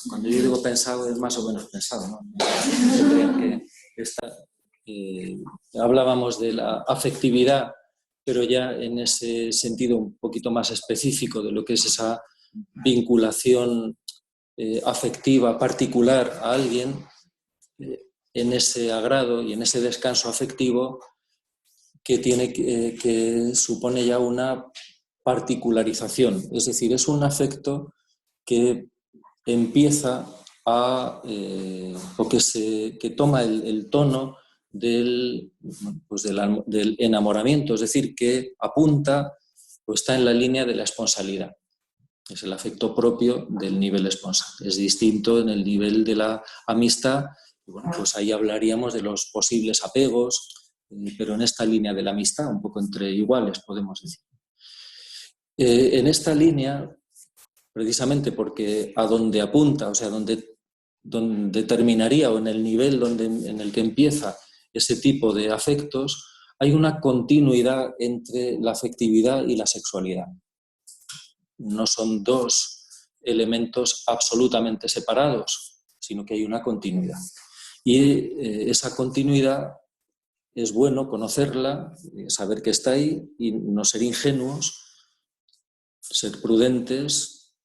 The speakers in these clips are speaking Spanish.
cuando yo digo pensado es más o menos pensado, ¿no? Yo creo que hablábamos de la afectividad, pero ya en ese sentido un poquito más específico de lo que es esa vinculación afectiva particular a alguien, en ese agrado y en ese descanso afectivo que supone ya una particularización, es decir, es un afecto que empieza que toma el tono del enamoramiento, es decir, que apunta o está en la línea de la esponsalidad. Es el afecto propio del nivel esponsal. Es distinto en el nivel de la amistad. Y bueno, pues ahí hablaríamos de los posibles apegos, pero en esta línea de la amistad, un poco entre iguales, podemos decir. En esta línea, precisamente porque a donde apunta, o sea, donde terminaría o en el nivel en el que empieza ese tipo de afectos, hay una continuidad entre la afectividad y la sexualidad. No son dos elementos absolutamente separados, sino que hay una continuidad. Y esa continuidad es bueno conocerla, saber que está ahí y no ser ingenuos, ser prudentes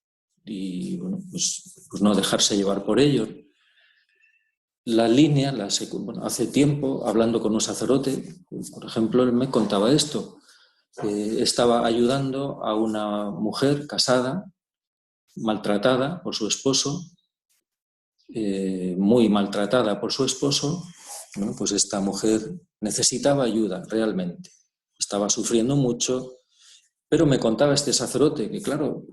y bueno, pues no dejarse llevar por ello. La línea, hace tiempo, hablando con un sacerdote, por ejemplo, él me contaba esto. Estaba ayudando a una mujer casada, maltratada por su esposo, muy maltratada por su esposo. Bueno, pues esta mujer necesitaba ayuda realmente, estaba sufriendo mucho, pero me contaba este sacerdote que, claro,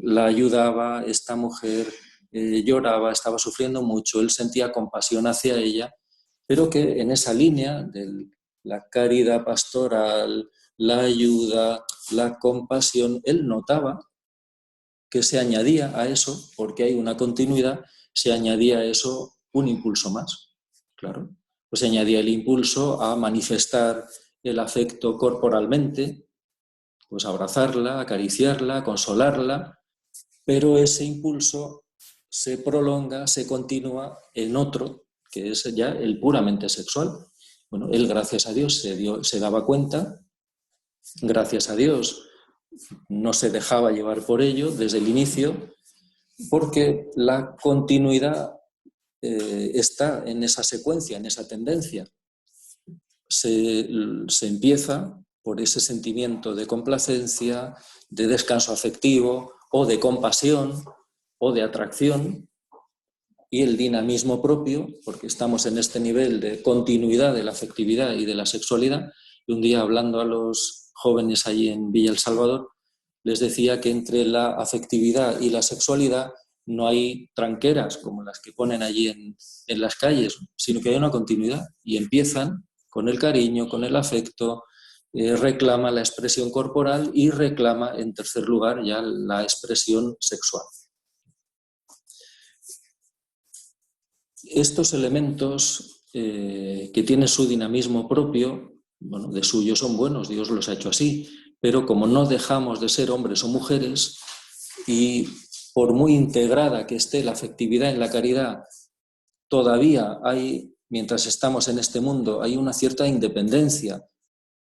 la ayudaba, esta mujer lloraba, estaba sufriendo mucho, él sentía compasión hacia ella, pero que en esa línea de la caridad pastoral, la ayuda, la compasión, él notaba que se añadía a eso, porque hay una continuidad, se añadía a eso un impulso más, claro. Pues se añadía el impulso a manifestar el afecto corporalmente, pues abrazarla, acariciarla, consolarla, pero ese impulso se prolonga, se continúa en otro, que es ya el puramente sexual. Bueno, él, gracias a Dios, se daba cuenta, gracias a Dios, no se dejaba llevar por ello desde el inicio, porque la continuidad está en esa secuencia, en esa tendencia. Se empieza por ese sentimiento de complacencia, de descanso afectivo o de compasión o de atracción, y el dinamismo propio, porque estamos en este nivel de continuidad de la afectividad y de la sexualidad. Y un día, hablando a los jóvenes allí en Villa El Salvador, les decía que entre la afectividad y la sexualidad no hay tranqueras como las que ponen allí en las calles, sino que hay una continuidad y empiezan con el cariño, con el afecto, reclama la expresión corporal y reclama, en tercer lugar, ya la expresión sexual. Estos elementos que tienen su dinamismo propio, bueno, de suyo son buenos, Dios los ha hecho así, pero como no dejamos de ser hombres o mujeres y por muy integrada que esté la afectividad en la caridad, todavía hay, mientras estamos en este mundo, hay una cierta independencia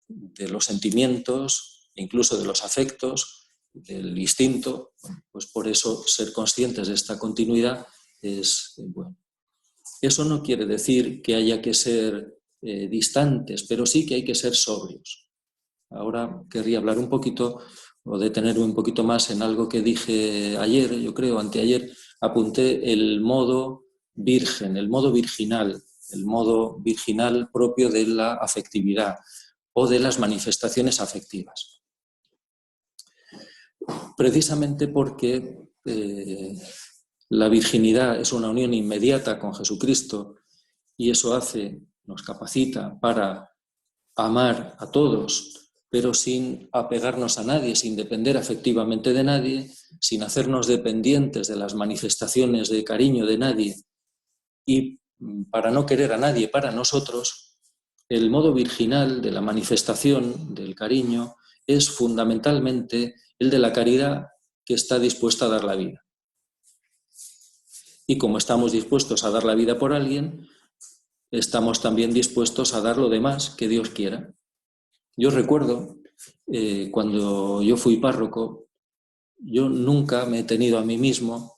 de los sentimientos, incluso de los afectos, del instinto. Pues por eso ser conscientes de esta continuidad es bueno. Eso no quiere decir que haya que ser distantes, pero sí que hay que ser sobrios. Ahora querría hablar un poquito o detenerme un poquito más en algo que dije ayer, yo creo, anteayer, apunté el modo virgen, el modo virginal propio de la afectividad o de las manifestaciones afectivas. Precisamente porque la virginidad es una unión inmediata con Jesucristo y eso nos capacita para amar a todos, pero sin apegarnos a nadie, sin depender afectivamente de nadie, sin hacernos dependientes de las manifestaciones de cariño de nadie y para no querer a nadie para nosotros. El modo virginal de la manifestación del cariño es fundamentalmente el de la caridad que está dispuesta a dar la vida. Y como estamos dispuestos a dar la vida por alguien, estamos también dispuestos a dar lo demás que Dios quiera. Yo recuerdo, cuando yo fui párroco, yo nunca me he tenido a mí mismo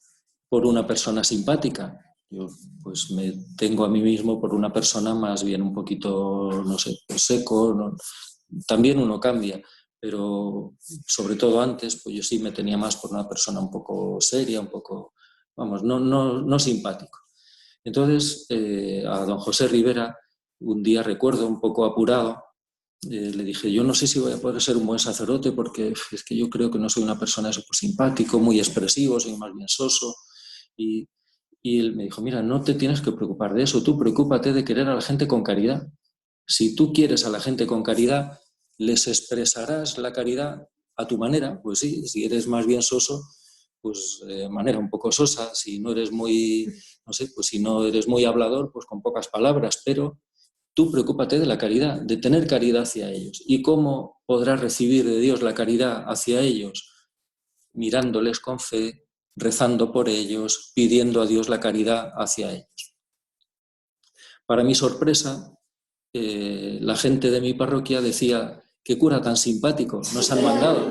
por una persona simpática. Yo pues me tengo a mí mismo por una persona más bien un poquito, no sé, pues seco. ¿No? También uno cambia, pero sobre todo antes, pues yo sí me tenía más por una persona un poco seria, un poco, vamos, no simpático. Entonces, a don José Rivera, un día recuerdo, un poco apurado, le dije, yo no sé si voy a poder ser un buen sacerdote porque es que yo creo que no soy una persona eso, pues, simpático, muy expresivo, soy más bien soso. Y, y él me dijo, mira, no te tienes que preocupar de eso, tú preocúpate de querer a la gente con caridad. Si tú quieres a la gente con caridad, les expresarás la caridad a tu manera, pues sí, si eres más bien soso, pues de manera un poco sosa, si no eres muy, no sé, pues si no eres muy hablador, pues con pocas palabras, pero tú preocúpate de la caridad, de tener caridad hacia ellos. ¿Y cómo podrás recibir de Dios la caridad hacia ellos? Mirándoles con fe, rezando por ellos, pidiendo a Dios la caridad hacia ellos. Para mi sorpresa, la gente de mi parroquia decía, qué cura tan simpático, nos han mandado.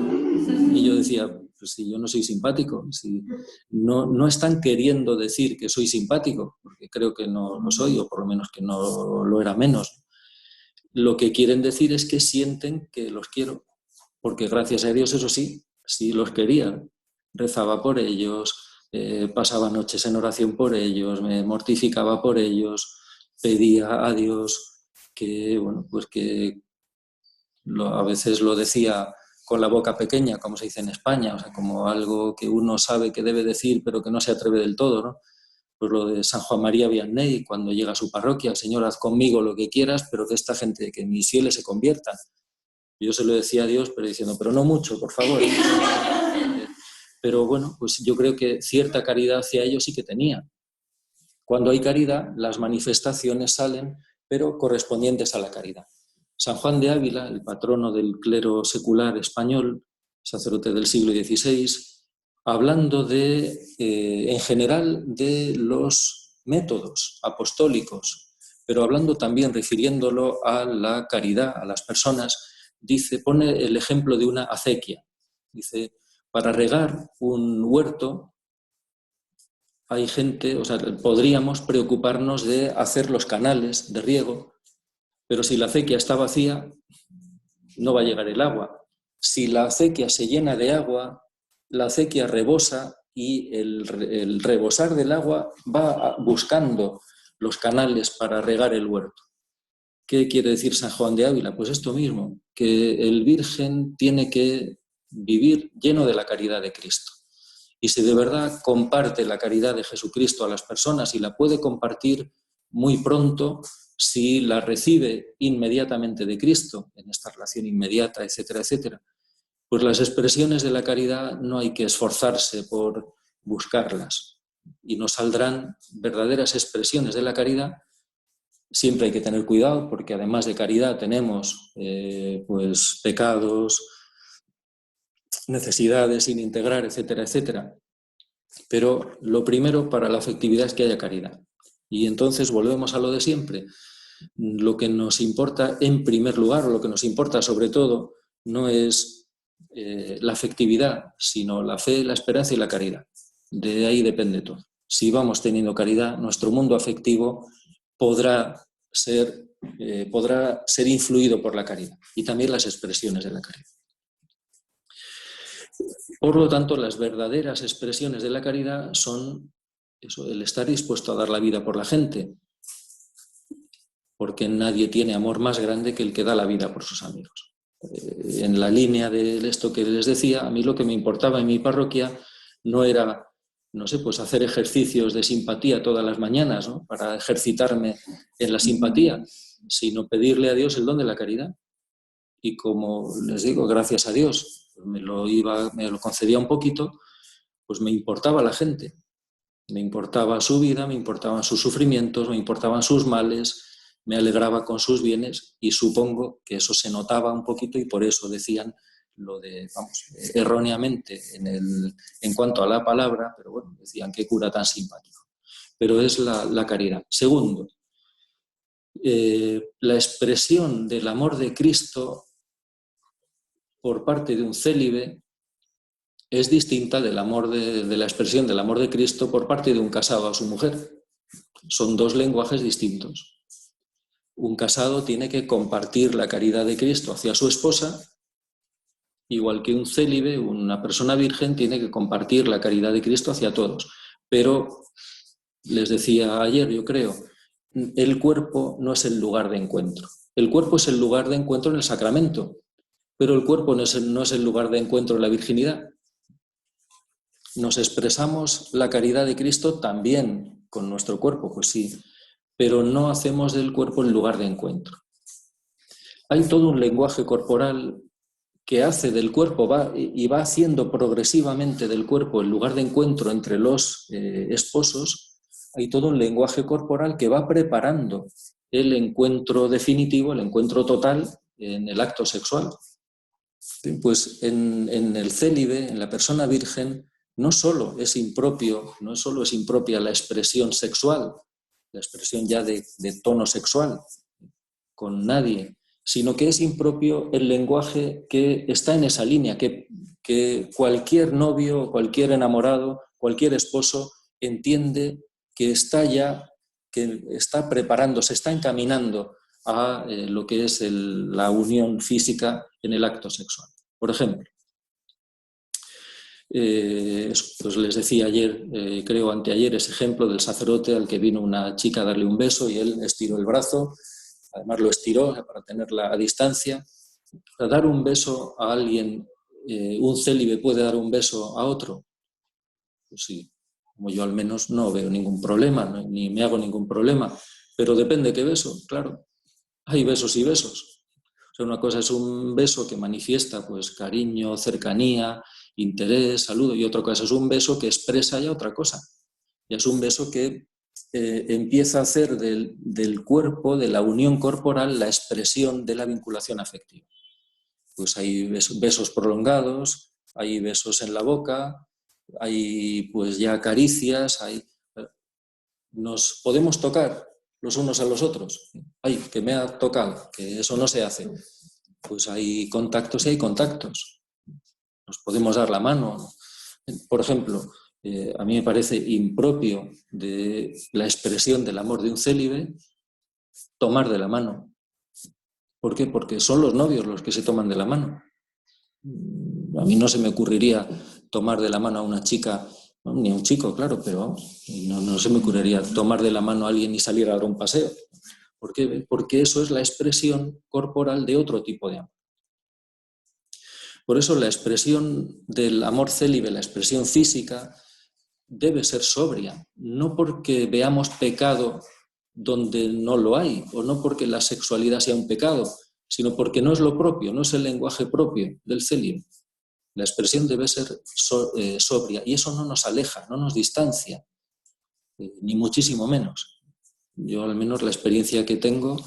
Y yo decía, pues si yo no soy simpático, si no están queriendo decir que soy simpático, porque creo que no lo soy, o por lo menos que no lo era menos. Lo que quieren decir es que sienten que los quiero, porque gracias a Dios, eso sí, sí los quería. Rezaba por ellos, pasaba noches en oración por ellos, me mortificaba por ellos, pedía a Dios que, bueno, pues que a veces lo decía con la boca pequeña, como se dice en España, o sea, como algo que uno sabe que debe decir, pero que no se atreve del todo, ¿no? Pues lo de San Juan María Vianney, cuando llega a su parroquia, Señor, haz conmigo lo que quieras, pero que esta gente, que mis fieles se conviertan. Yo se lo decía a Dios, pero diciendo, pero no mucho, por favor. Pero bueno, pues yo creo que cierta caridad hacia ellos sí que tenía. Cuando hay caridad, las manifestaciones salen, pero correspondientes a la caridad. San Juan de Ávila, el patrono del clero secular español, sacerdote del siglo XVI, hablando en general de los métodos apostólicos, pero hablando también, refiriéndolo a la caridad, a las personas, pone el ejemplo de una acequia. Dice, para regar un huerto hay gente, o sea, podríamos preocuparnos de hacer los canales de riego, pero si la acequia está vacía, no va a llegar el agua. Si la acequia se llena de agua, la acequia rebosa y el rebosar del agua va buscando los canales para regar el huerto. ¿Qué quiere decir San Juan de Ávila? Pues esto mismo, que el Virgen tiene que vivir lleno de la caridad de Cristo. Y si de verdad comparte la caridad de Jesucristo a las personas y la puede compartir muy pronto, si la recibe inmediatamente de Cristo, en esta relación inmediata, etcétera, etcétera, pues las expresiones de la caridad no hay que esforzarse por buscarlas y nos saldrán verdaderas expresiones de la caridad. Siempre hay que tener cuidado porque además de caridad tenemos pues pecados, necesidades sin integrar, etcétera, etcétera. Pero lo primero para la afectividad es que haya caridad. Y entonces volvemos a lo de siempre. Lo que nos importa en primer lugar, o lo que nos importa sobre todo, no es la afectividad, sino la fe, la esperanza y la caridad. De ahí depende todo. Si vamos teniendo caridad, nuestro mundo afectivo podrá ser influido por la caridad y también las expresiones de la caridad. Por lo tanto, las verdaderas expresiones de la caridad son eso, el estar dispuesto a dar la vida por la gente, porque nadie tiene amor más grande que el que da la vida por sus amigos. En la línea de esto que les decía, a mí lo que me importaba en mi parroquia no era, no sé, pues hacer ejercicios de simpatía todas las mañanas, ¿no? Para ejercitarme en la simpatía, sino pedirle a Dios el don de la caridad. Y como les digo, gracias a Dios, me lo concedía un poquito, pues me importaba la gente. Me importaba su vida, me importaban sus sufrimientos, me importaban sus males, me alegraba con sus bienes y supongo que eso se notaba un poquito y por eso decían lo de, vamos, erróneamente en cuanto a la palabra, pero bueno, decían qué cura tan simpático. pero es la caridad. Segundo, la expresión del amor de Cristo por parte de un célibe es distinta del amor de la expresión del amor de Cristo por parte de un casado a su mujer. Son dos lenguajes distintos. Un casado tiene que compartir la caridad de Cristo hacia su esposa, igual que un célibe, una persona virgen, tiene que compartir la caridad de Cristo hacia todos. Pero, les decía ayer, yo creo, el cuerpo no es el lugar de encuentro. El cuerpo es el lugar de encuentro en el sacramento, pero el cuerpo no es el lugar de encuentro en la virginidad. ¿Nos expresamos la caridad de Cristo también con nuestro cuerpo? Pues sí, pero no hacemos del cuerpo el lugar de encuentro. Hay todo un lenguaje corporal que hace del cuerpo y va haciendo progresivamente del cuerpo el lugar de encuentro entre los esposos. Hay todo un lenguaje corporal que va preparando el encuentro definitivo, el encuentro total en el acto sexual. Pues en el célibe, en la persona virgen, no solo es impropia la expresión sexual, la expresión ya de tono sexual con nadie, sino que es impropio el lenguaje que está en esa línea, que cualquier novio, cualquier enamorado, cualquier esposo entiende que está preparándose, está encaminando a lo que es la unión física en el acto sexual. Por ejemplo, pues les decía ayer, creo anteayer, ese ejemplo del sacerdote al que vino una chica a darle un beso y él estiró el brazo, además lo estiró para tenerla a distancia. Para dar un beso a alguien, un célibe puede dar un beso a otro. Pues sí, como yo al menos no veo ningún problema, ni me hago ningún problema, pero depende qué beso, claro. Hay besos y besos. O sea, una cosa es un beso que manifiesta pues cariño, cercanía, interés, saludo, y otra cosa es un beso que expresa ya otra cosa. Ya es un beso que empieza a hacer del cuerpo, de la unión corporal, la expresión de la vinculación afectiva. Pues hay besos prolongados, hay besos en la boca, hay pues ya caricias, nos podemos tocar los unos a los otros. ¡Ay, que me ha tocado! Que eso no se hace. Pues hay contactos y hay contactos. Nos podemos dar la mano. Por ejemplo, a mí me parece impropio de la expresión del amor de un célibe tomar de la mano. ¿Por qué? Porque son los novios los que se toman de la mano. A mí no se me ocurriría tomar de la mano a una chica, ni a un chico, claro, pero no se me ocurriría tomar de la mano a alguien y salir a dar un paseo. ¿Por qué? Porque eso es la expresión corporal de otro tipo de amor. Por eso la expresión del amor célibe, la expresión física, debe ser sobria, no porque veamos pecado donde no lo hay, o no porque la sexualidad sea un pecado, sino porque no es lo propio, no es el lenguaje propio del célibe. La expresión debe ser sobria, y eso no nos aleja, no nos distancia, ni muchísimo menos. Yo al menos la experiencia que tengo,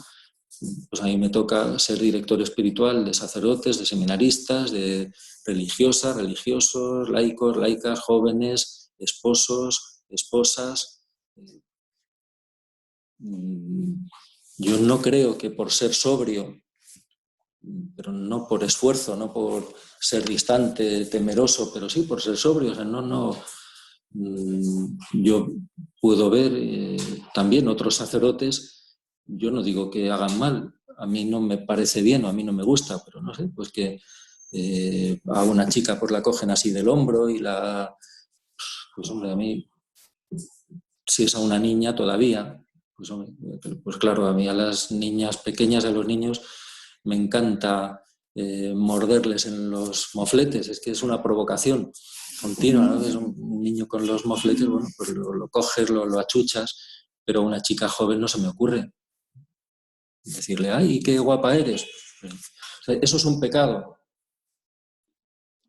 pues a mí me toca ser director espiritual de sacerdotes, de seminaristas, de religiosas, religiosos, laicos, laicas, jóvenes, esposos, esposas. Yo no creo que por ser sobrio, pero no por esfuerzo, no por ser distante, temeroso, pero sí por ser sobrio. O sea, yo puedo ver también otros sacerdotes. Yo no digo que hagan mal, a mí no me parece bien o a mí no me gusta, pero no sé, pues que a una chica pues la cogen así del hombro y pues hombre, a mí, si es a una niña todavía, pues, hombre, pues claro, a mí a las niñas pequeñas, a los niños, me encanta morderles en los mofletes, es que es una provocación continua, ¿no? Es un niño con los mofletes, bueno, pues lo coges, lo achuchas, pero a una chica joven no se me ocurre decirle, ¡ay, qué guapa eres! O sea, eso es un pecado.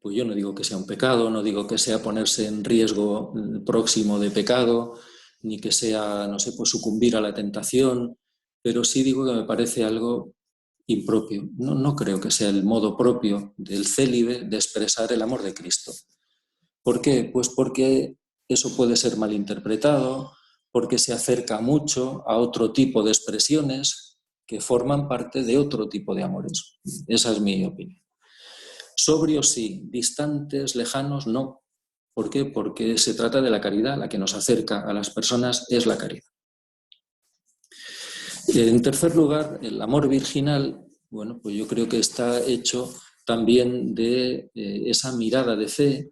Pues yo no digo que sea un pecado, no digo que sea ponerse en riesgo próximo de pecado, ni que sea, no sé, pues sucumbir a la tentación, pero sí digo que me parece algo impropio. No creo que sea el modo propio del célibe de expresar el amor de Cristo. ¿Por qué? Pues porque eso puede ser malinterpretado, porque se acerca mucho a otro tipo de expresiones que forman parte de otro tipo de amores. Esa es mi opinión. Sobrios sí, distantes, lejanos no. ¿Por qué? Porque se trata de la caridad, la que nos acerca a las personas es la caridad. En tercer lugar, el amor virginal, bueno, pues yo creo que está hecho también de esa mirada de fe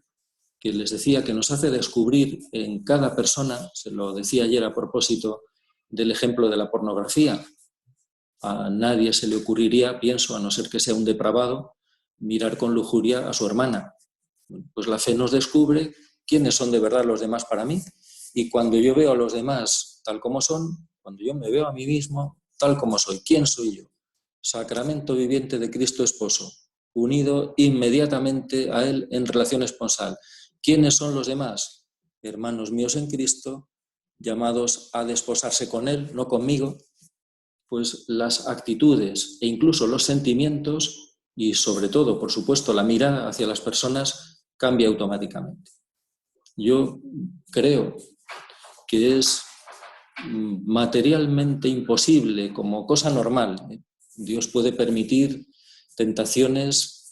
que les decía que nos hace descubrir en cada persona, se lo decía ayer a propósito del ejemplo de la pornografía. A nadie se le ocurriría, pienso, a no ser que sea un depravado, mirar con lujuria a su hermana. Pues la fe nos descubre quiénes son de verdad los demás para mí, y cuando yo veo a los demás tal como son, cuando yo me veo a mí mismo tal como soy, ¿quién soy yo? Sacramento viviente de Cristo esposo, unido inmediatamente a Él en relación esponsal. ¿Quiénes son los demás? Hermanos míos en Cristo, llamados a desposarse con Él, no conmigo. Pues las actitudes e incluso los sentimientos y sobre todo, por supuesto, la mirada hacia las personas cambia automáticamente. Yo creo que es materialmente imposible, como cosa normal. Dios puede permitir tentaciones,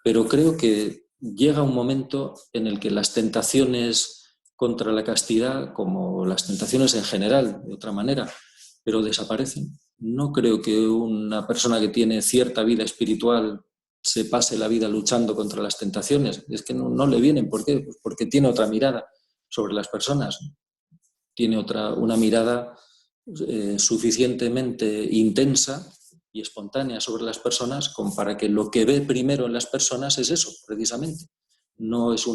pero creo que llega un momento en el que las tentaciones contra la castidad, como las tentaciones en general, de otra manera, pero desaparecen. No creo que una persona que tiene cierta vida espiritual se pase la vida luchando contra las tentaciones. Es que no le vienen. ¿Por qué? Pues porque tiene otra mirada sobre las personas. Tiene una mirada suficientemente intensa y espontánea sobre las personas como para que lo que ve primero en las personas es eso, precisamente. No es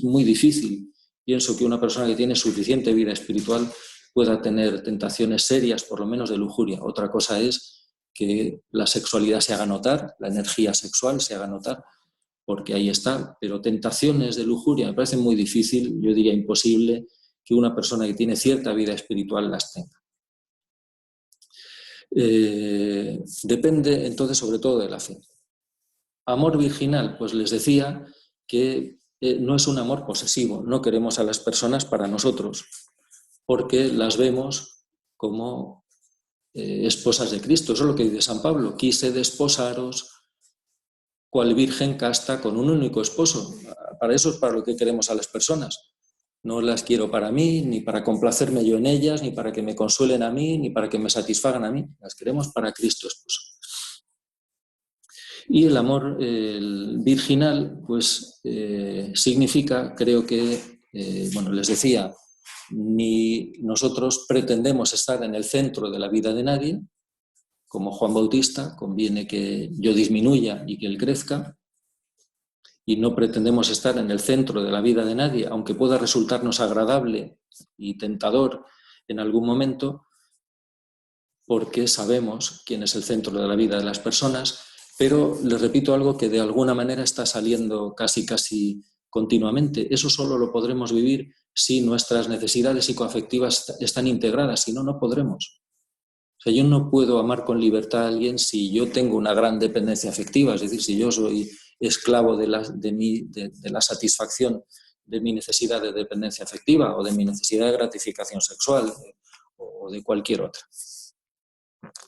muy difícil. Pienso que una persona que tiene suficiente vida espiritual pueda tener tentaciones serias, por lo menos de lujuria. Otra cosa es que la sexualidad se haga notar, la energía sexual se haga notar, porque ahí está. Pero tentaciones de lujuria me parece muy difícil, yo diría imposible, que una persona que tiene cierta vida espiritual las tenga. Depende entonces sobre todo de la fe. Amor virginal, pues les decía que no es un amor posesivo, no queremos a las personas para nosotros, porque las vemos como esposas de Cristo. Eso es lo que dice San Pablo: quise desposaros cual virgen casta con un único esposo. Para eso es para lo que queremos a las personas. No las quiero para mí, ni para complacerme yo en ellas, ni para que me consuelen a mí, ni para que me satisfagan a mí. Las queremos para Cristo esposo. Y el amor virginal, pues significa, creo que, bueno, les decía, ni nosotros pretendemos estar en el centro de la vida de nadie. Como Juan Bautista, conviene que yo disminuya y que él crezca. Y no pretendemos estar en el centro de la vida de nadie, aunque pueda resultarnos agradable y tentador en algún momento, porque sabemos quién es el centro de la vida de las personas. Pero les repito algo que de alguna manera está saliendo casi continuamente. Eso solo lo podremos vivir si nuestras necesidades psicoafectivas están integradas, si no, no podremos. O sea, yo no puedo amar con libertad a alguien si yo tengo una gran dependencia afectiva, es decir, si yo soy esclavo de la satisfacción de mi necesidad de dependencia afectiva o de mi necesidad de gratificación sexual o de cualquier otra.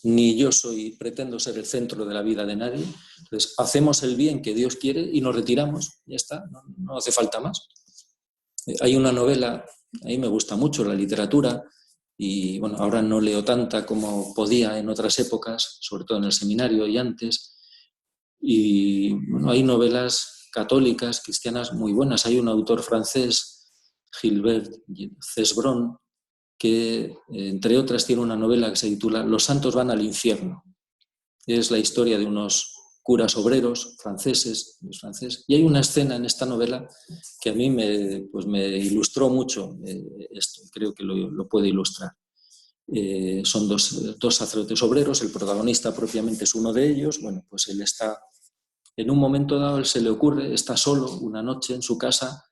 Ni yo pretendo ser el centro de la vida de nadie. Entonces, hacemos el bien que Dios quiere y nos retiramos, ya está, no hace falta más. Hay una novela, a mí me gusta mucho la literatura, y bueno, ahora no leo tanta como podía en otras épocas, sobre todo en el seminario y antes. Y bueno, hay novelas católicas, cristianas muy buenas. Hay un autor francés, Gilbert Cesbron, que entre otras tiene una novela que se titula Los santos van al infierno. Es la historia de unos curas obreros franceses, y hay una escena en esta novela que a mí me ilustró mucho esto, creo que lo puede ilustrar. Son dos sacerdotes obreros, el protagonista propiamente es uno de ellos. Bueno, pues él está, en un momento dado, él se le ocurre, está solo una noche en su casa,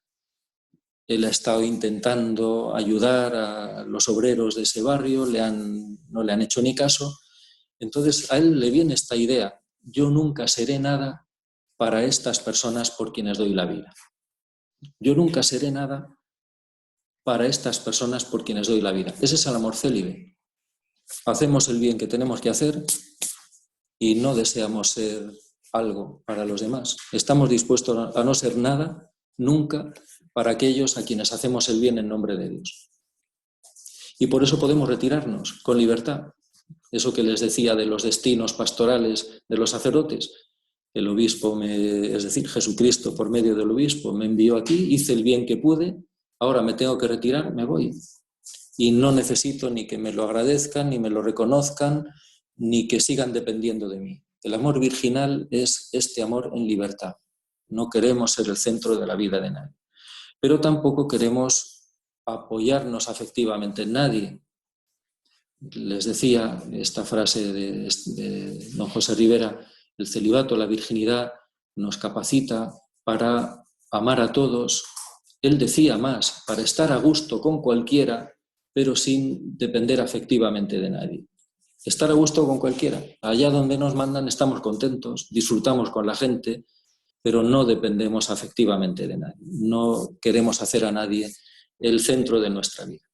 él ha estado intentando ayudar a los obreros de ese barrio, no le han hecho ni caso. Entonces a él le viene esta idea: yo nunca seré nada para estas personas por quienes doy la vida. Yo nunca seré nada para estas personas por quienes doy la vida. Ese es el amor célibe. Hacemos el bien que tenemos que hacer y no deseamos ser algo para los demás. Estamos dispuestos a no ser nada, nunca, para aquellos a quienes hacemos el bien en nombre de Dios. Y por eso podemos retirarnos con libertad. Eso que les decía de los destinos pastorales de los sacerdotes. El obispo, es decir, Jesucristo por medio del obispo me envió aquí, hice el bien que pude, ahora me tengo que retirar, me voy. Y no necesito ni que me lo agradezcan, ni me lo reconozcan, ni que sigan dependiendo de mí. El amor virginal es este amor en libertad. No queremos ser el centro de la vida de nadie. Pero tampoco queremos apoyarnos afectivamente en nadie. Les decía esta frase de don José Rivera, el celibato, la virginidad, nos capacita para amar a todos. Él decía más, para estar a gusto con cualquiera, pero sin depender afectivamente de nadie. Estar a gusto con cualquiera. Allá donde nos mandan estamos contentos, disfrutamos con la gente, pero no dependemos afectivamente de nadie. No queremos hacer a nadie el centro de nuestra vida.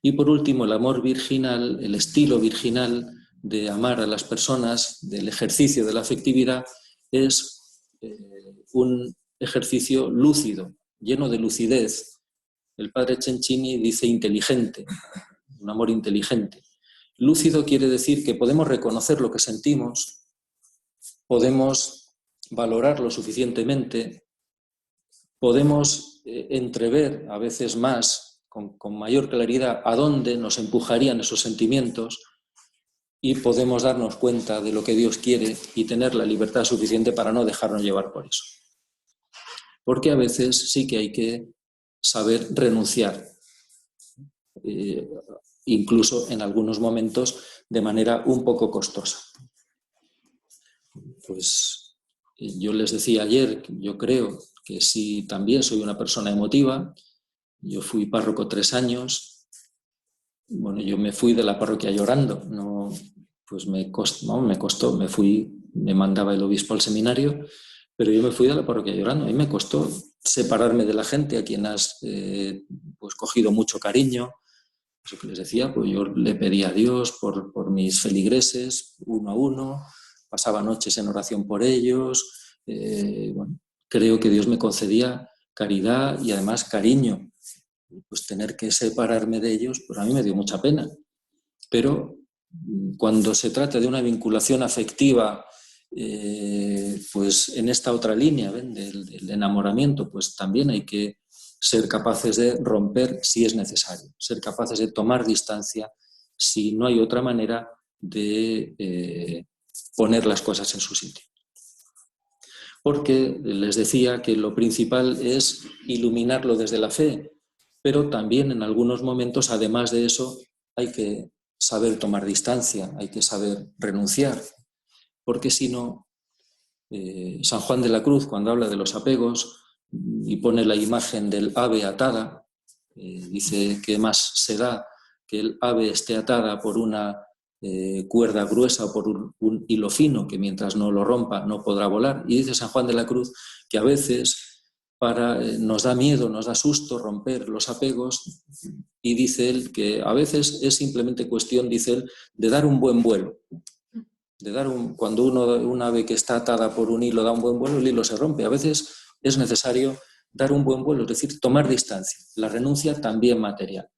Y por último, el amor virginal, el estilo virginal de amar a las personas, del ejercicio de la afectividad, es un ejercicio lúcido, lleno de lucidez. El padre Cencini dice inteligente, un amor inteligente. Lúcido quiere decir que podemos reconocer lo que sentimos, podemos valorarlo suficientemente, podemos entrever a veces más, con mayor claridad, a dónde nos empujarían esos sentimientos y podemos darnos cuenta de lo que Dios quiere y tener la libertad suficiente para no dejarnos llevar por eso. Porque a veces sí que hay que saber renunciar, incluso en algunos momentos de manera un poco costosa. Pues yo les decía ayer, yo creo que sí, también soy una persona emotiva. Yo fui párroco 3 años. Bueno, yo me fui de la parroquia llorando. No, pues me costó. Me mandaba el obispo al seminario, pero yo me fui de la parroquia llorando. A mí me costó separarme de la gente a quien has pues cogido mucho cariño. Eso que les decía, pues yo le pedía a Dios por mis feligreses, uno a uno, pasaba noches en oración por ellos. Bueno, creo que Dios me concedía caridad y además cariño. Pues tener que separarme de ellos, pues a mí me dio mucha pena. Pero cuando se trata de una vinculación afectiva, pues en esta otra línea, ¿ven? Del enamoramiento, pues también hay que ser capaces de romper si es necesario, ser capaces de tomar distancia si no hay otra manera de poner las cosas en su sitio. Porque les decía que lo principal es iluminarlo desde la fe, pero también en algunos momentos, además de eso, hay que saber tomar distancia, hay que saber renunciar, porque si no, San Juan de la Cruz, cuando habla de los apegos y pone la imagen del ave atada, dice que más se da que el ave esté atada por una cuerda gruesa o por un hilo fino, que mientras no lo rompa no podrá volar. Y dice San Juan de la Cruz que a veces nos da miedo, nos da susto romper los apegos, y dice él que a veces es simplemente cuestión, dice él, de dar un buen vuelo. Cuando un ave que está atada por un hilo da un buen vuelo, el hilo se rompe. A veces es necesario dar un buen vuelo, es decir, tomar distancia. La renuncia también material,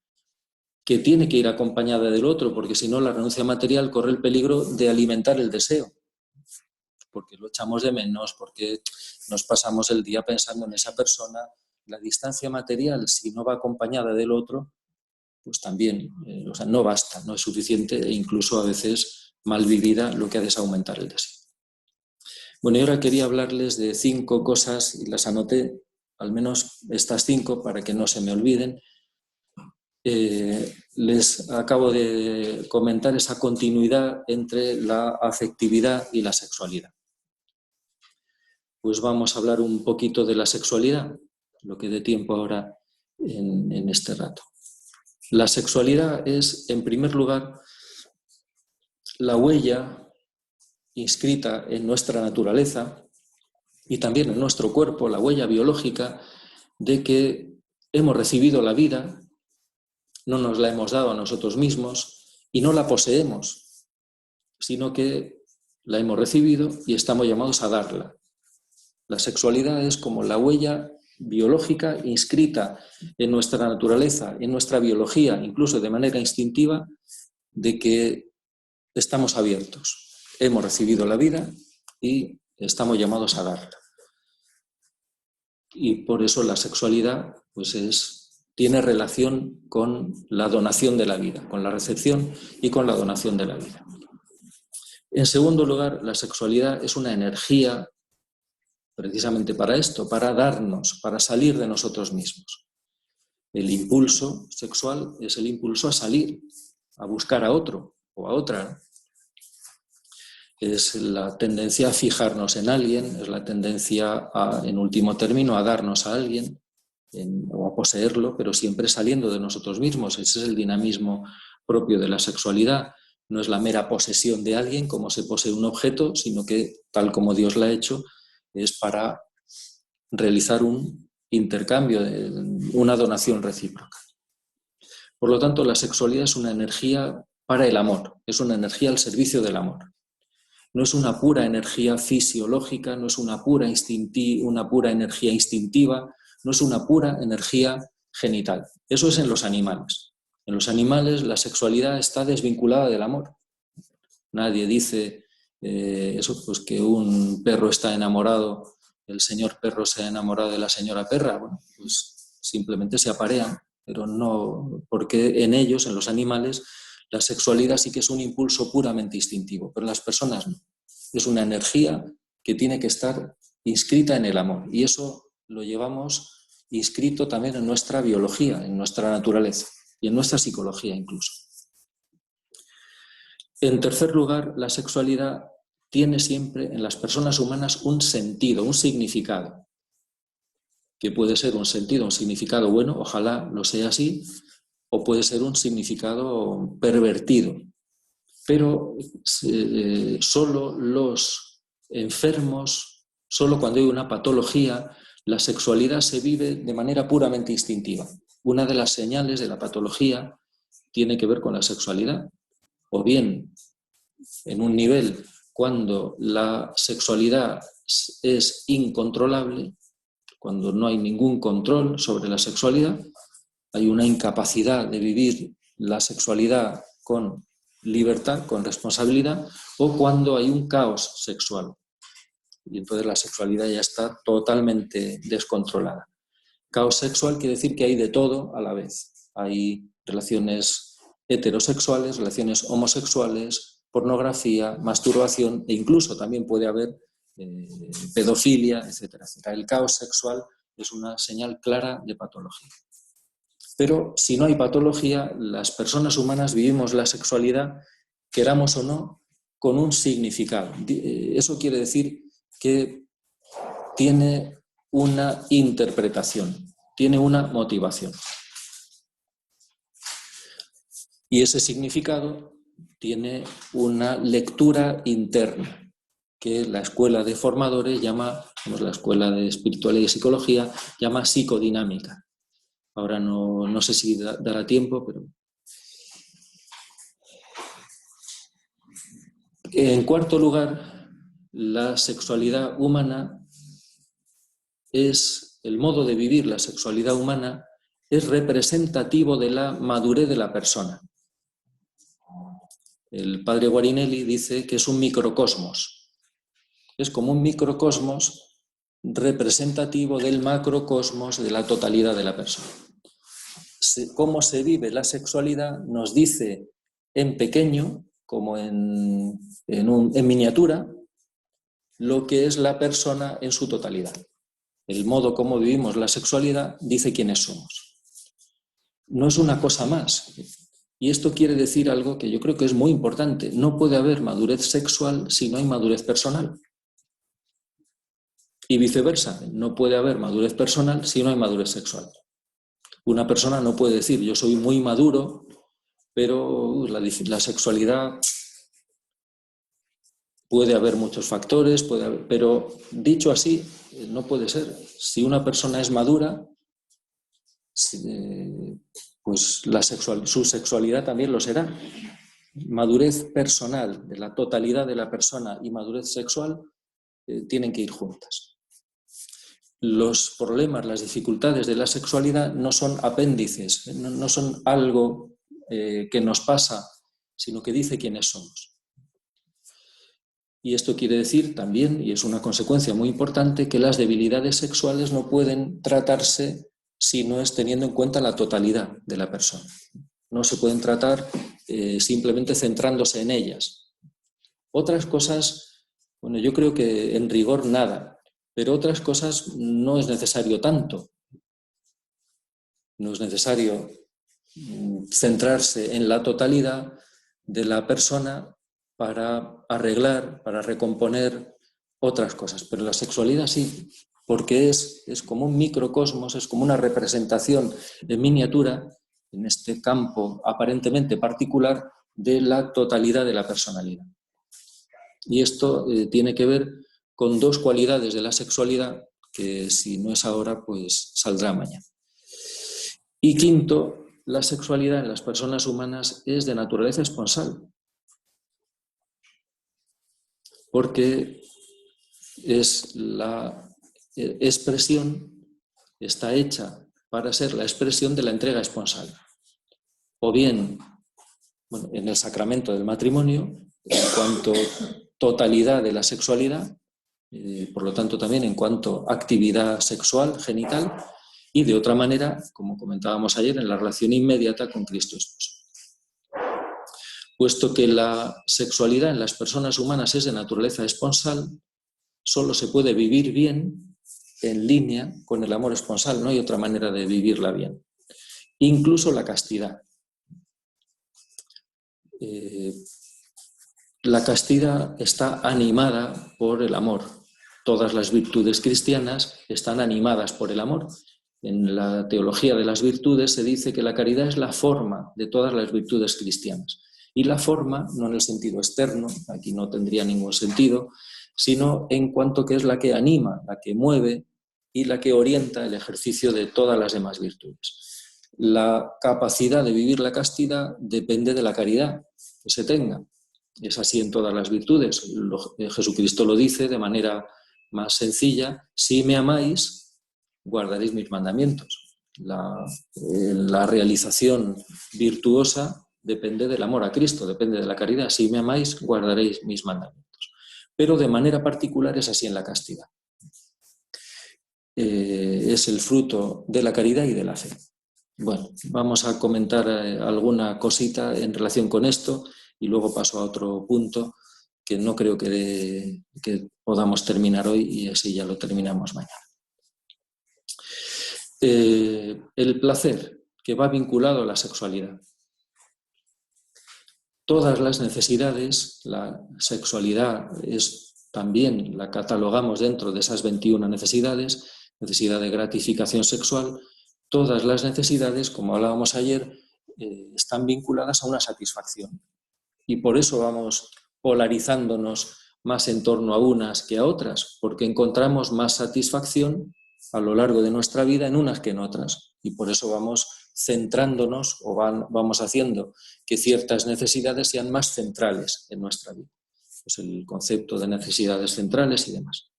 que tiene que ir acompañada del otro, porque si no la renuncia material corre el peligro de alimentar el deseo, porque lo echamos de menos, porque nos pasamos el día pensando en esa persona. La distancia material, si no va acompañada del otro, pues también no basta, no es suficiente, e incluso a veces mal vivida lo que hace es aumentar el deseo. Bueno, y ahora quería hablarles de 5 cosas, y las anoté, al menos estas 5, para que no se me olviden. Les acabo de comentar esa continuidad entre la afectividad y la sexualidad. Pues vamos a hablar un poquito de la sexualidad, lo que dé tiempo ahora en este rato. La sexualidad es, en primer lugar, la huella inscrita en nuestra naturaleza y también en nuestro cuerpo, la huella biológica de que hemos recibido la vida, no nos la hemos dado a nosotros mismos y no la poseemos, sino que la hemos recibido y estamos llamados a darla. La sexualidad es como la huella biológica inscrita en nuestra naturaleza, en nuestra biología, incluso de manera instintiva, de que estamos abiertos. Hemos recibido la vida y estamos llamados a darla. Y por eso la sexualidad pues tiene relación con la donación de la vida, con la recepción y con la donación de la vida. En segundo lugar, la sexualidad es una energía precisamente para esto, para darnos, para salir de nosotros mismos. El impulso sexual es el impulso a salir, a buscar a otro o a otra. Es la tendencia a fijarnos en alguien, es la tendencia, en último término, a darnos a alguien o a poseerlo, pero siempre saliendo de nosotros mismos. Ese es el dinamismo propio de la sexualidad. No es la mera posesión de alguien como se posee un objeto, sino que, tal como Dios la ha hecho, es para realizar un intercambio, una donación recíproca. Por lo tanto, la sexualidad es una energía para el amor, es una energía al servicio del amor. No es una pura energía fisiológica, no es una pura energía instintiva, no es una pura energía genital. Eso es en los animales. En los animales la sexualidad está desvinculada del amor. Nadie dice pues que un perro está enamorado, el señor perro se ha enamorado de la señora perra. Bueno, pues simplemente se aparean, pero no, porque en ellos, en los animales, la sexualidad sí que es un impulso puramente instintivo, pero en las personas no. Es una energía que tiene que estar inscrita en el amor, y eso lo llevamos inscrito también en nuestra biología, en nuestra naturaleza y en nuestra psicología incluso. En tercer lugar, la sexualidad tiene siempre en las personas humanas un sentido, un significado, que puede ser un sentido, un significado bueno, ojalá lo sea así, o puede ser un significado pervertido. Pero solo los enfermos, solo cuando hay una patología, la sexualidad se vive de manera puramente instintiva. Una de las señales de la patología tiene que ver con la sexualidad, o bien en un nivel cuando la sexualidad es incontrolable, cuando no hay ningún control sobre la sexualidad, hay una incapacidad de vivir la sexualidad con libertad, con responsabilidad, o cuando hay un caos sexual. Y entonces la sexualidad ya está totalmente descontrolada. Caos sexual quiere decir que hay de todo a la vez. Hay relaciones heterosexuales, relaciones homosexuales, pornografía, masturbación, e incluso también puede haber pedofilia, etcétera, etcétera. El caos sexual es una señal clara de patología. Pero si no hay patología, las personas humanas vivimos la sexualidad, queramos o no, con un significado. Eso quiere decir que tiene una interpretación, tiene una motivación. Y ese significado tiene una lectura interna, que la escuela de formadores llama, la escuela de espiritualidad y psicología, llama psicodinámica. Ahora no sé si dará tiempo, pero... En cuarto lugar, la sexualidad humana es, el modo de vivir la sexualidad humana es representativo de la madurez de la persona. El padre Guarinelli dice que es un microcosmos. Es como un microcosmos representativo del macrocosmos de la totalidad de la persona. Cómo se vive la sexualidad nos dice en pequeño, como en miniatura, lo que es la persona en su totalidad. El modo como vivimos la sexualidad dice quiénes somos. No es una cosa más. Y esto quiere decir algo que yo creo que es muy importante. No puede haber madurez sexual si no hay madurez personal. Y viceversa, no puede haber madurez personal si no hay madurez sexual. Una persona no puede decir, yo soy muy maduro, pero la sexualidad puede haber muchos factores, pero dicho así, no puede ser. Si una persona es madura, pues su sexualidad también lo será. Madurez personal de la totalidad de la persona y madurez sexual tienen que ir juntas. Los problemas, las dificultades de la sexualidad no son apéndices, no son algo que nos pasa, sino que dice quiénes somos. Y esto quiere decir también, y es una consecuencia muy importante, que las debilidades sexuales no pueden tratarse si no es teniendo en cuenta la totalidad de la persona. No se pueden tratar simplemente centrándose en ellas. Otras cosas, bueno, yo creo que en rigor nada, pero otras cosas no es necesario tanto. No es necesario centrarse en la totalidad de la persona para arreglar, para recomponer otras cosas. Pero la sexualidad sí, porque es como un microcosmos, es como una representación en miniatura, en este campo aparentemente particular, de la totalidad de la personalidad. Y esto tiene que ver con dos cualidades de la sexualidad que si no es ahora, pues saldrá mañana. Y quinto, la sexualidad en las personas humanas es de naturaleza esponsal, porque es la expresión, está hecha para ser la expresión de la entrega esponsal. O bien, bueno, en el sacramento del matrimonio, en cuanto totalidad de la sexualidad, por lo tanto también en cuanto actividad sexual, genital, y de otra manera, como comentábamos ayer, en la relación inmediata con Cristo esposo. Puesto que la sexualidad en las personas humanas es de naturaleza esponsal, solo se puede vivir bien en línea con el amor esponsal, no hay otra manera de vivirla bien. Incluso la castidad. La castidad está animada por el amor. Todas las virtudes cristianas están animadas por el amor. En la teología de las virtudes se dice que la caridad es la forma de todas las virtudes cristianas. Y la forma, no en el sentido externo, aquí no tendría ningún sentido, sino en cuanto que es la que anima, la que mueve y la que orienta el ejercicio de todas las demás virtudes. La capacidad de vivir la castidad depende de la caridad que se tenga. Es así en todas las virtudes. Jesucristo lo dice de manera más sencilla: si me amáis, guardaréis mis mandamientos. La realización virtuosa depende del amor a Cristo, depende de la caridad. Si me amáis, guardaréis mis mandamientos. Pero de manera particular es así en la castidad. Es el fruto de la caridad y de la fe. Bueno, vamos a comentar alguna cosita en relación con esto y luego paso a otro punto que no creo que podamos terminar hoy y así ya lo terminamos mañana. El placer, que va vinculado a la sexualidad. Todas las necesidades, la sexualidad es también, la catalogamos dentro de esas 21 necesidades, necesidad de gratificación sexual. Todas las necesidades, como hablábamos ayer, están vinculadas a una satisfacción. Y por eso vamos polarizándonos más en torno a unas que a otras, porque encontramos más satisfacción a lo largo de nuestra vida en unas que en otras. Y por eso vamos centrándonos o vamos haciendo que ciertas necesidades sean más centrales en nuestra vida. Pues el concepto de necesidades centrales y demás.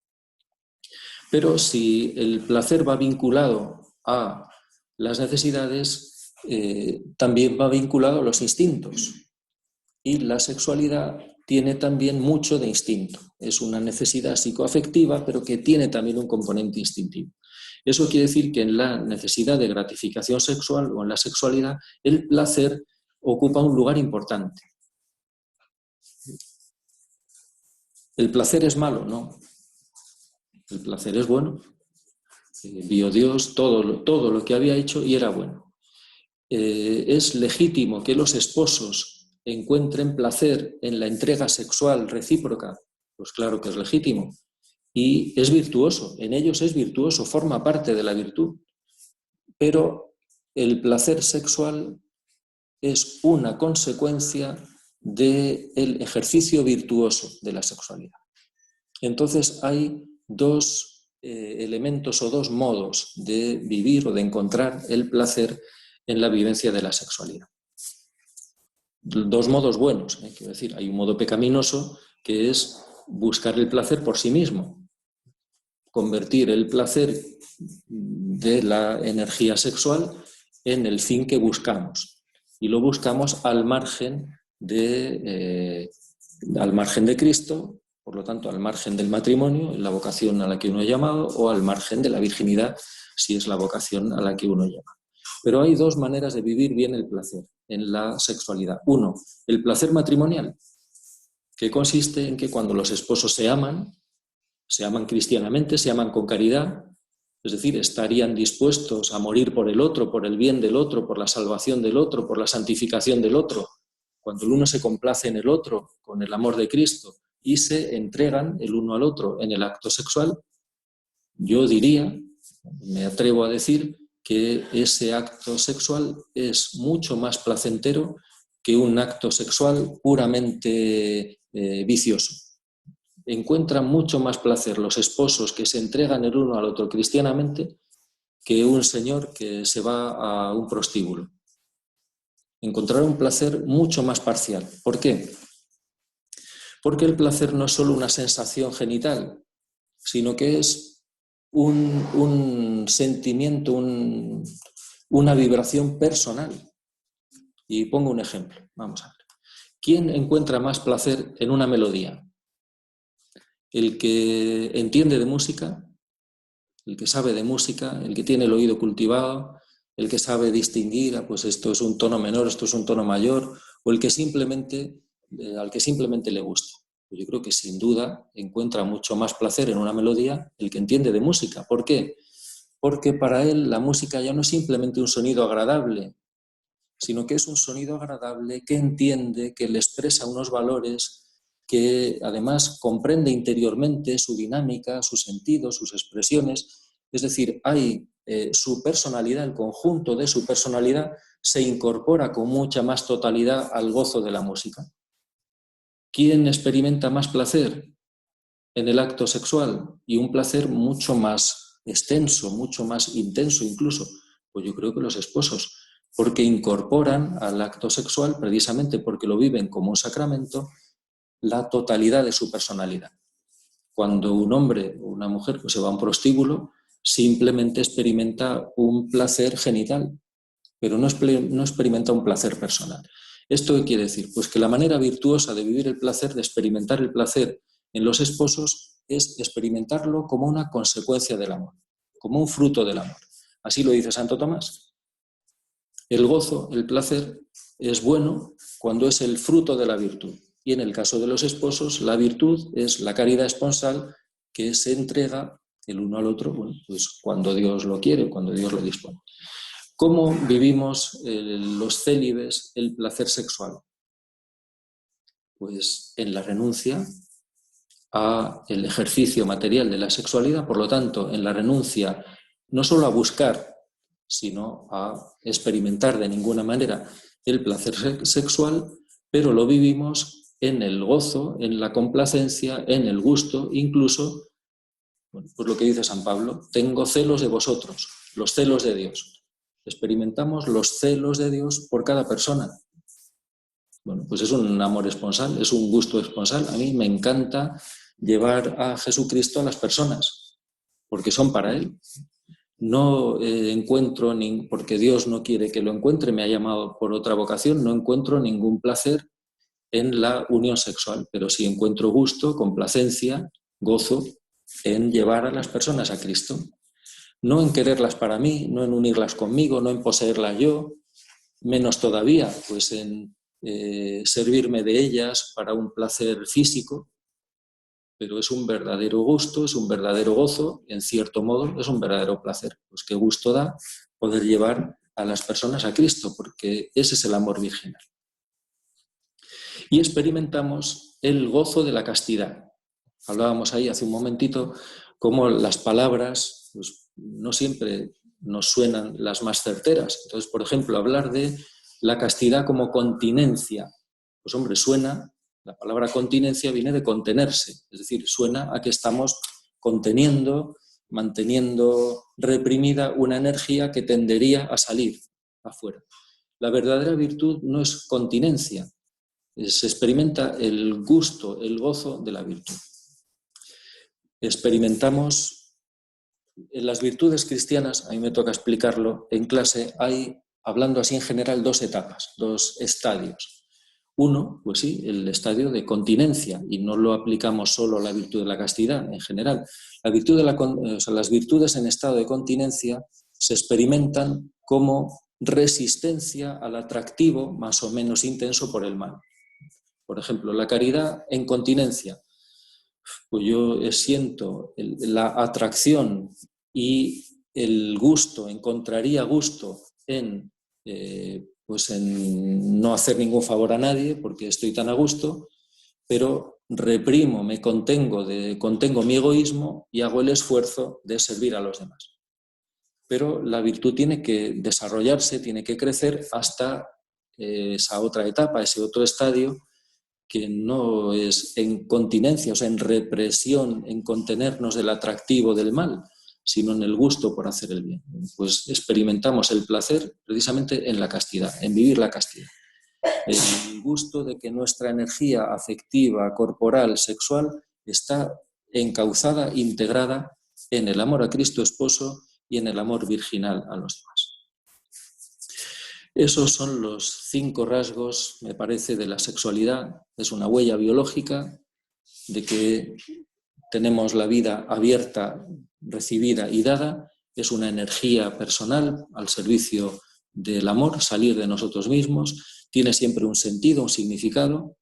Pero si el placer va vinculado a las necesidades, también va vinculado a los instintos. Y la sexualidad tiene también mucho de instinto. Es una necesidad psicoafectiva, pero que tiene también un componente instintivo. Eso quiere decir que en la necesidad de gratificación sexual o en la sexualidad, el placer ocupa un lugar importante. ¿El placer es malo? No. El placer es bueno. Vio Dios todo lo que había hecho y era bueno. Es legítimo que los esposos encuentren placer en la entrega sexual recíproca. Pues claro que es legítimo. Y es virtuoso, en ellos es virtuoso, forma parte de la virtud. Pero el placer sexual es una consecuencia del ejercicio virtuoso de la sexualidad. Entonces hay dos elementos o dos modos de vivir o de encontrar el placer en la vivencia de la sexualidad. Dos modos buenos, quiero decir, hay un modo pecaminoso que es buscar el placer por sí mismo, convertir el placer de la energía sexual en el fin que buscamos, y lo buscamos al margen de Cristo, por lo tanto al margen del matrimonio, en la vocación a la que uno es llamado, o al margen de la virginidad, si es la vocación a la que uno llama. Pero hay dos maneras de vivir bien el placer en la sexualidad. Uno, el placer matrimonial, que consiste en que cuando los esposos se aman cristianamente, se aman con caridad, es decir, estarían dispuestos a morir por el otro, por el bien del otro, por la salvación del otro, por la santificación del otro. Cuando el uno se complace en el otro con el amor de Cristo y se entregan el uno al otro en el acto sexual, yo diría, me atrevo a decir, que ese acto sexual es mucho más placentero que un acto sexual puramente vicioso. Encuentran mucho más placer los esposos que se entregan el uno al otro cristianamente que un señor que se va a un prostíbulo. Encontrará un placer mucho más parcial. ¿Por qué? Porque el placer no es solo una sensación genital, sino que es un sentimiento, una vibración personal. Y pongo un ejemplo, vamos a ver. ¿Quién encuentra más placer en una melodía? El que entiende de música, el que sabe de música, el que tiene el oído cultivado, el que sabe distinguir, pues esto es un tono menor, esto es un tono mayor, o el que al que simplemente le gusta. Yo creo que sin duda encuentra mucho más placer en una melodía el que entiende de música. ¿Por qué? Porque para él la música ya no es simplemente un sonido agradable, sino que es un sonido agradable que entiende, que le expresa unos valores, que además comprende interiormente su dinámica, sus sentidos, sus expresiones. Es decir, hay su personalidad, el conjunto de su personalidad se incorpora con mucha más totalidad al gozo de la música. ¿Quién experimenta más placer en el acto sexual? Y un placer mucho más extenso, mucho más intenso incluso. Pues yo creo que los esposos, porque incorporan al acto sexual, precisamente porque lo viven como un sacramento, la totalidad de su personalidad. Cuando un hombre o una mujer pues se va a un prostíbulo, simplemente experimenta un placer genital, pero no experimenta un placer personal. ¿Esto qué quiere decir? Pues que la manera virtuosa de vivir el placer, de experimentar el placer en los esposos, es experimentarlo como una consecuencia del amor, como un fruto del amor. Así lo dice Santo Tomás. El gozo, el placer, es bueno cuando es el fruto de la virtud. Y en el caso de los esposos, la virtud es la caridad esponsal que se entrega el uno al otro, bueno, pues cuando Dios lo quiere, cuando Dios lo dispone. ¿Cómo vivimos los célibes el placer sexual? Pues en la renuncia al ejercicio material de la sexualidad, por lo tanto, en la renuncia no solo a buscar, sino a experimentar de ninguna manera el placer sexual, pero lo vivimos en el gozo, en la complacencia, en el gusto, incluso, bueno, pues lo que dice San Pablo, tengo celos de vosotros, los celos de Dios. Experimentamos los celos de Dios por cada persona. Bueno, pues es un amor esponsal, es un gusto esponsal. A mí me encanta llevar a Jesucristo a las personas, porque son para Él. No encuentro, porque Dios no quiere que lo encuentre, me ha llamado por otra vocación, no encuentro ningún placer en la unión sexual, pero sí encuentro gusto, complacencia, gozo en llevar a las personas a Cristo. No en quererlas para mí, no en unirlas conmigo, no en poseerlas yo, menos todavía pues en servirme de ellas para un placer físico, pero es un verdadero gusto, es un verdadero gozo, en cierto modo es un verdadero placer. Pues qué gusto da poder llevar a las personas a Cristo, porque ese es el amor virginal. Y experimentamos el gozo de la castidad. Hablábamos ahí hace un momentito cómo las palabras pues, no siempre nos suenan las más certeras. Entonces, por ejemplo, hablar de la castidad como continencia, pues hombre, suena, la palabra continencia viene de contenerse, es decir, suena a que estamos conteniendo manteniendo reprimida una energía que tendería a salir afuera. La verdadera virtud no es continencia, se experimenta el gusto, el gozo de la virtud. Experimentamos en las virtudes cristianas, a mí me toca explicarlo, en clase hay, hablando así en general, dos etapas, dos estadios. Uno, pues sí, el estadio de continencia, y no lo aplicamos solo a la virtud de la castidad en general. Las virtudes en estado de continencia se experimentan como resistencia al atractivo más o menos intenso por el mal. Por ejemplo, la caridad en continencia. Pues yo siento la atracción y el gusto, encontraría gusto en no hacer ningún favor a nadie porque estoy tan a gusto, pero reprimo, contengo mi egoísmo y hago el esfuerzo de servir a los demás. Pero la virtud tiene que desarrollarse, tiene que crecer hasta esa otra etapa, ese otro estadio, que no es en continencia, o sea, en represión, en contenernos del atractivo del mal, sino en el gusto por hacer el bien. Pues experimentamos el placer precisamente en la castidad, en vivir la castidad. El gusto de que nuestra energía afectiva, corporal, sexual, está encauzada, integrada en el amor a Cristo Esposo y en el amor virginal a los demás. Esos son los 5 rasgos, me parece, de la sexualidad. Es una huella biológica de que tenemos la vida abierta, recibida y dada. Es una energía personal al servicio del amor, salir de nosotros mismos. Tiene siempre un sentido, un significado.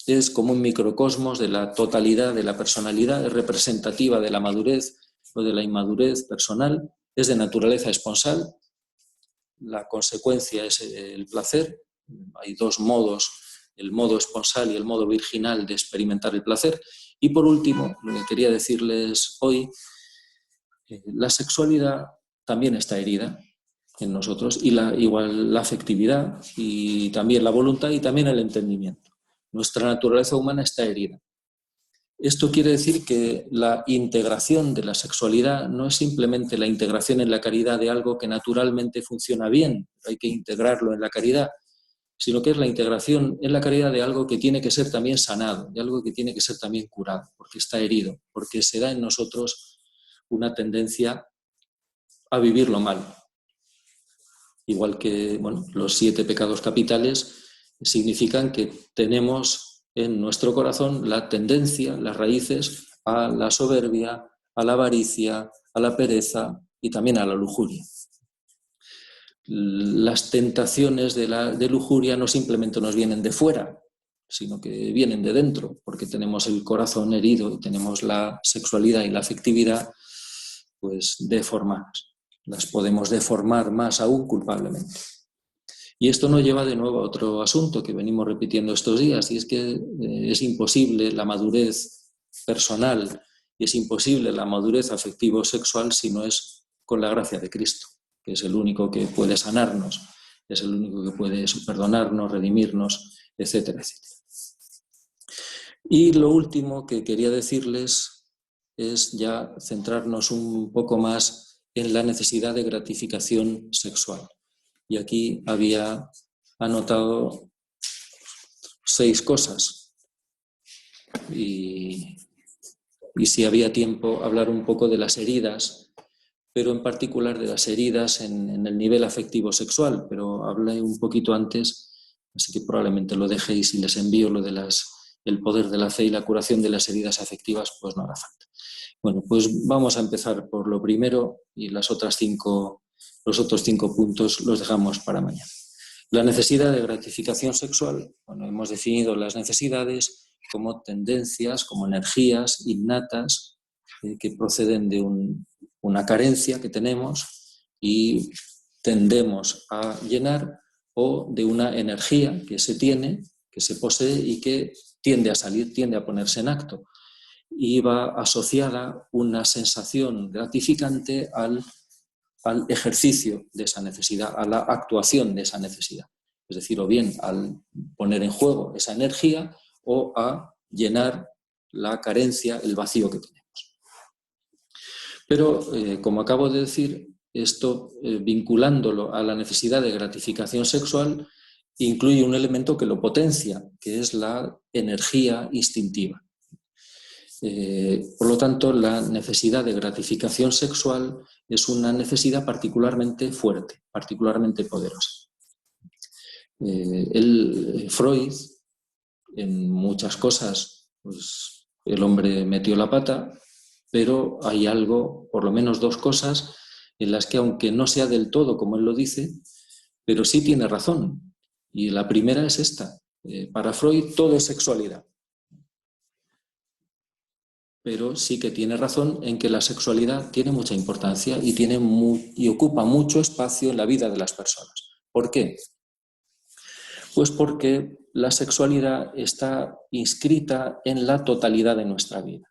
Es como un microcosmos de la totalidad de la personalidad, es representativa de la madurez o de la inmadurez personal. Es de naturaleza esponsal. La consecuencia es el placer. Hay 2 modos, el modo esponsal y el modo virginal de experimentar el placer. Y por último, lo que quería decirles hoy, la sexualidad también está herida en nosotros, y igual la afectividad, y también la voluntad y también el entendimiento. Nuestra naturaleza humana está herida. Esto quiere decir que la integración de la sexualidad no es simplemente la integración en la caridad de algo que naturalmente funciona bien, hay que integrarlo en la caridad, sino que es la integración en la caridad de algo que tiene que ser también sanado, de algo que tiene que ser también curado, porque está herido, porque se da en nosotros una tendencia a vivirlo mal. Igual que los 7 pecados capitales significan que tenemos en nuestro corazón la tendencia, las raíces a la soberbia, a la avaricia, a la pereza y también a la lujuria. Las tentaciones de lujuria no simplemente nos vienen de fuera, sino que vienen de dentro, porque tenemos el corazón herido y tenemos la sexualidad y la afectividad pues deformadas. Las podemos deformar más aún culpablemente. Y esto nos lleva de nuevo a otro asunto que venimos repitiendo estos días, y es que es imposible la madurez personal y es imposible la madurez afectivo-sexual si no es con la gracia de Cristo, que es el único que puede sanarnos, es el único que puede perdonarnos, redimirnos, etcétera, etcétera. Y lo último que quería decirles es ya centrarnos un poco más en la necesidad de gratificación sexual. Y aquí había anotado 6 cosas. Y si había tiempo, hablar un poco de las heridas, pero en particular de las heridas en el nivel afectivo sexual. Pero hablé un poquito antes, así que probablemente lo dejéis y les envío lo de el poder de la fe y la curación de las heridas afectivas, pues no hará falta. Bueno, pues vamos a empezar por lo primero y los otros 5 puntos los dejamos para mañana. La necesidad de gratificación sexual. Bueno, hemos definido las necesidades como tendencias, como energías innatas que proceden de una carencia que tenemos y tendemos a llenar, o de una energía que se tiene, que se posee y que tiende a salir, tiende a ponerse en acto. Y va asociada una sensación gratificante al ejercicio de esa necesidad, a la actuación de esa necesidad. Es decir, o bien al poner en juego esa energía o a llenar la carencia, el vacío que tenemos. Pero, como acabo de decir, esto, vinculándolo a la necesidad de gratificación sexual, incluye un elemento que lo potencia, que es la energía instintiva. Por lo tanto, la necesidad de gratificación sexual es una necesidad particularmente fuerte, particularmente poderosa. Freud, en muchas cosas, pues, el hombre metió la pata, pero hay algo, por lo menos dos cosas, en las que, aunque no sea del todo como él lo dice, pero sí tiene razón. Y la primera es esta. Para Freud todo es sexualidad. Pero sí que tiene razón en que la sexualidad tiene mucha importancia y ocupa mucho espacio en la vida de las personas. ¿Por qué? Pues porque la sexualidad está inscrita en la totalidad de nuestra vida.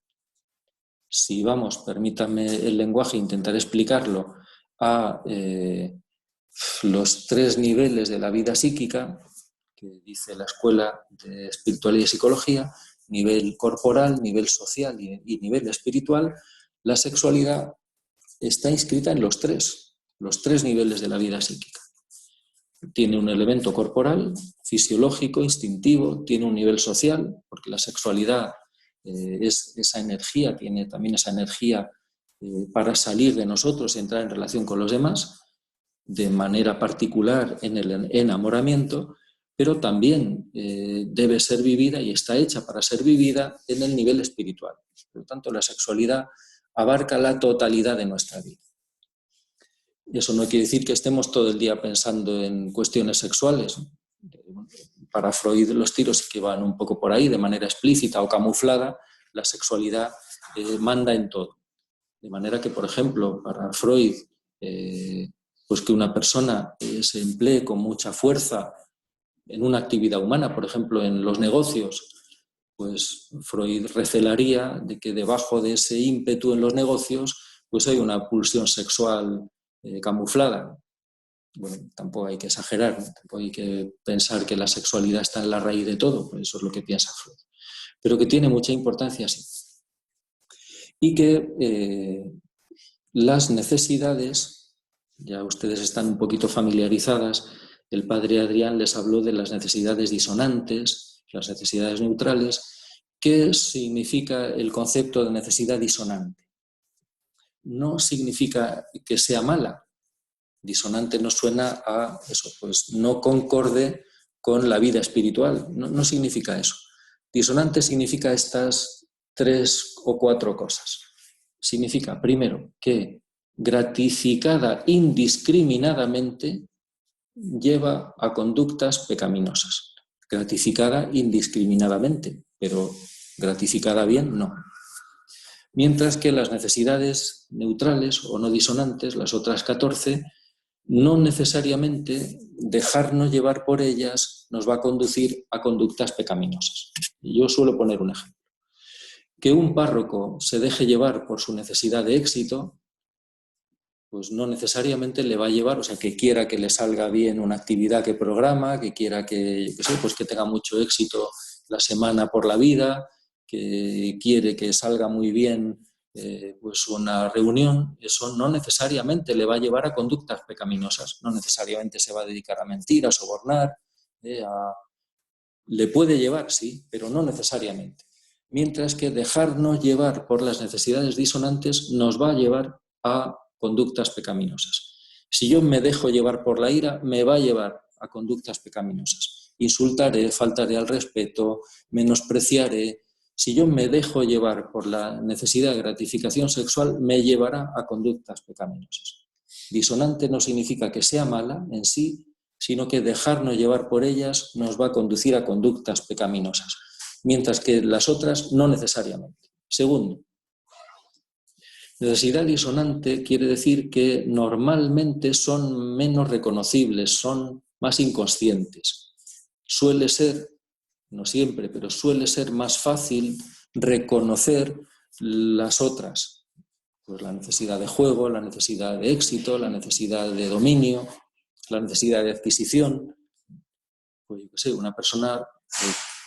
Si vamos, permítame el lenguaje, intentar explicarlo a los 3 niveles de la vida psíquica, que dice la Escuela de Espiritualidad y Psicología, nivel corporal, nivel social y nivel espiritual, la sexualidad está inscrita en los tres niveles de la vida psíquica. Tiene un elemento corporal, fisiológico, instintivo, tiene un nivel social, porque la sexualidad es esa energía, tiene también esa energía para salir de nosotros y entrar en relación con los demás, de manera particular en el enamoramiento, pero también debe ser vivida y está hecha para ser vivida en el nivel espiritual. Por lo tanto, la sexualidad abarca la totalidad de nuestra vida. Eso no quiere decir que estemos todo el día pensando en cuestiones sexuales. Para Freud los tiros que van un poco por ahí, de manera explícita o camuflada, la sexualidad manda en todo. De manera que, por ejemplo, para Freud, pues que una persona se emplee con mucha fuerza en una actividad humana, por ejemplo, en los negocios, pues Freud recelaría de que debajo de ese ímpetu en los negocios pues hay una pulsión sexual camuflada. Bueno, tampoco hay que exagerar, tampoco hay que pensar que la sexualidad está en la raíz de todo, pues eso es lo que piensa Freud. Pero que tiene mucha importancia, sí. Y que las necesidades, ya ustedes están un poquito familiarizadas, el padre Adrián les habló de las necesidades disonantes, las necesidades neutrales. ¿Qué significa el concepto de necesidad disonante? No significa que sea mala. Disonante nos suena a eso, pues no concorde con la vida espiritual. No significa eso. Disonante significa estas 3 o 4 cosas. Significa, primero, que gratificada indiscriminadamente lleva a conductas pecaminosas. Gratificada indiscriminadamente, pero gratificada bien, no. Mientras que las necesidades neutrales o no disonantes, las otras 14, no necesariamente dejarnos llevar por ellas nos va a conducir a conductas pecaminosas. Yo suelo poner un ejemplo. Que un párroco se deje llevar por su necesidad de éxito, pues no necesariamente le va a llevar, o sea, que quiera que le salga bien una actividad que programa, que quiera que, pues que tenga mucho éxito la semana por la vida, que quiere que salga muy bien pues una reunión, eso no necesariamente le va a llevar a conductas pecaminosas, no necesariamente se va a dedicar a mentir, a sobornar, le puede llevar, sí, pero no necesariamente. Mientras que dejarnos llevar por las necesidades disonantes nos va a llevar a conductas pecaminosas. Si yo me dejo llevar por la ira, me va a llevar a conductas pecaminosas. Insultaré, faltaré al respeto, menospreciaré. Si yo me dejo llevar por la necesidad de gratificación sexual, me llevará a conductas pecaminosas. Disonante no significa que sea mala en sí, sino que dejarnos llevar por ellas nos va a conducir a conductas pecaminosas, mientras que las otras no necesariamente. Segundo, necesidad disonante quiere decir que normalmente son menos reconocibles, son más inconscientes. Suele ser, no siempre, pero suele ser más fácil reconocer las otras. Pues la necesidad de juego, la necesidad de éxito, la necesidad de dominio, la necesidad de adquisición. Pues yo qué sé, una persona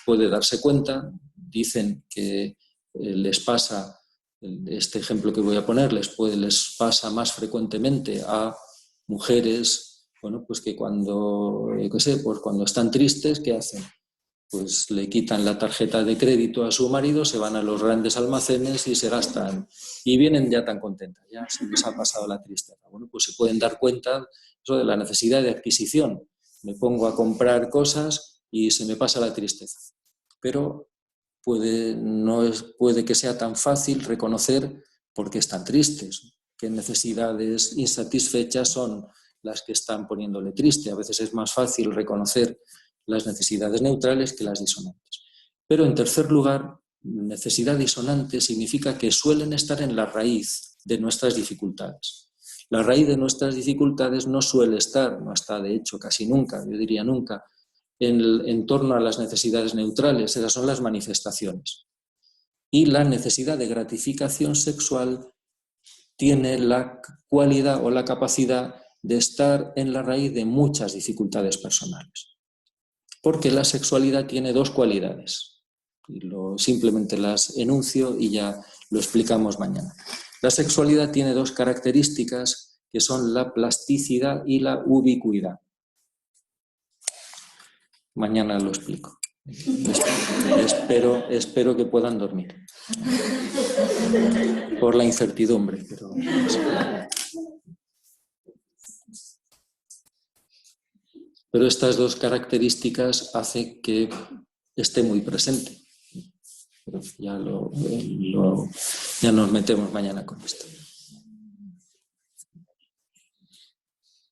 puede darse cuenta, dicen que les pasa Este ejemplo que voy a poner les pasa más frecuentemente a mujeres, bueno, pues que cuando, pues cuando están tristes, ¿qué hacen? Pues le quitan la tarjeta de crédito a su marido, se van a los grandes almacenes y se gastan. Y vienen ya tan contentas, ya se les ha pasado la tristeza. Bueno, pues se pueden dar cuenta eso de la necesidad de adquisición. Me pongo a comprar cosas y se me pasa la tristeza. Pero puede que sea tan fácil reconocer por qué están tristes, qué necesidades insatisfechas son las que están poniéndole triste. A veces es más fácil reconocer las necesidades neutrales que las disonantes. Pero en tercer lugar, necesidad disonante significa que suelen estar en la raíz de nuestras dificultades. La raíz de nuestras dificultades no suele estar, no está de hecho casi nunca, yo diría nunca, en torno a las necesidades neutrales, esas son las manifestaciones. Y la necesidad de gratificación sexual tiene la cualidad o la capacidad de estar en la raíz de muchas dificultades personales. Porque la sexualidad tiene dos cualidades. Simplemente las enuncio y ya lo explicamos mañana. La sexualidad tiene dos características que son la plasticidad y la ubicuidad. Mañana lo explico. Espero que puedan dormir. Por la incertidumbre, pero estas dos características hacen que esté muy presente. Pero ya nos metemos mañana con esto.